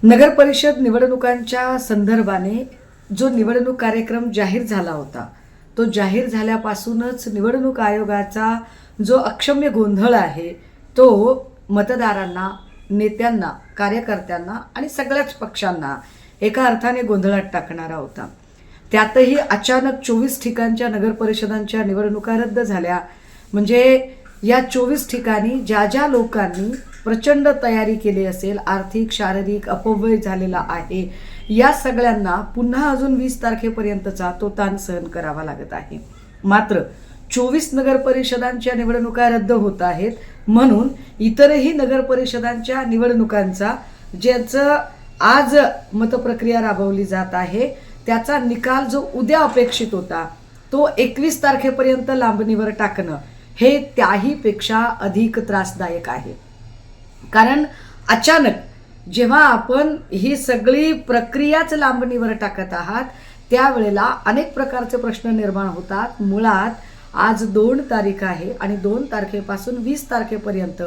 नगर परिषद निवडणुकांच्या संदर्भाने जो निवडणूक कार्यक्रम जाहीर झाला होता तो जाहीर झाल्यापासूनच निवडणूक आयोगाचा जो अक्षम्य गोंधळ आहे तो मतदारांना, नेत्यांना, कार्यकर्त्यांना आणि सगळ्याच पक्षांना एका अर्थाने गोंधळात टाकणारा होता। त्यातही अचानक 24 ठिकाणच्या नगर परिषदांच्या निवडणुका रद्द झाल्या। म्हणजे या 24 ठिकाणी ज्या ज्या लोकांनी प्रचंड तयारी केली असेल, आर्थिक शारीरिक अपव्यय झालेला आहे, या सगळ्यांना पुन्हा अजून 20 तारखेपर्यंतचा तो ताण सहन करावा लागत आहे। मात्र 24 नगर परिषदांच्या निवडणुका रद्द होत आहेत म्हणून इतरही नगर परिषदांच्या निवडणुकांचा ज्याचं आज मतप्रक्रिया राबवली जात आहे त्याचा निकाल जो उद्या अपेक्षित होता तो 21 तारखेपर्यंत लांबणीवर टाकणं हे त्याहीपेक्षा अधिक त्रासदायक आहे। कारण अचानक जेव्हा आपण ही सगळी प्रक्रियाच लांबणीवर टाकत आहात त्यावेळेला अनेक प्रकारचे प्रश्न निर्माण होतात। मुळात आज 2 तारीख आहे आणि 2 तारखेपासून 20 तारखेपर्यंत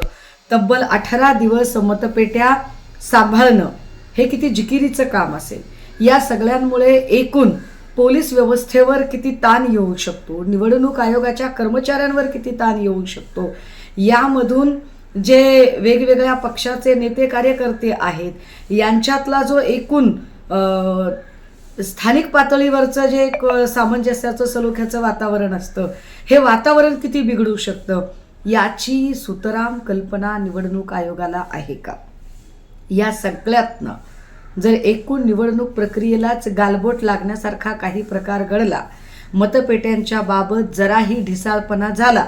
तब्बल 18 दिवस मतपेट्या सांभाळणं हे किती जिकिरीचं काम असेल। या सगळ्यांमुळे एकूण पोलीस व्यवस्थेवर किती ताण येऊ शकतो, निवडणूक आयोगाच्या कर्मचाऱ्यांवर किती ताण येऊ शकतो, यामधून जे वेगवेगळ्या पक्षाचे नेते कार्यकर्ते आहेत यांच्यातला जो एकूण स्थानिक पातळीवरचं जे एक सामंजस्याचं सलोख्याचं वातावरण असतं हे वातावरण किती बिघडू शकतं याची सुतराम कल्पना निवडणूक आयोगाला आहे का? या सगळ्यातनं जर एकूण निवडणूक प्रक्रियेलाच गालबोट लागण्यासारखा काही प्रकार घडला, मतपेट्यांच्या बाबत जराही ढिसाळपणा झाला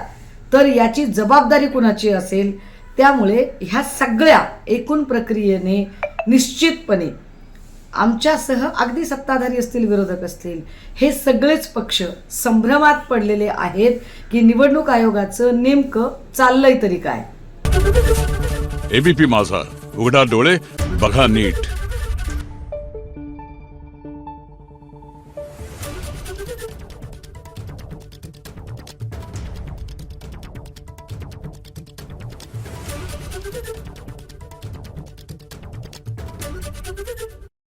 तर याची जबाबदारी कुणाची असेल? त्यामुळे ह्या सगळ्या एकूण प्रक्रियेने निश्चितपणे आमच्यासह अगदी सत्ताधारी असतील, विरोधक असतील, हे सगळेच पक्ष संभ्रमात पडलेले आहेत की निवडणूक आयोगाचं नेमकं चाललंय तरी काय। एबीपी माझा, उघडा डोळे बघा नीट।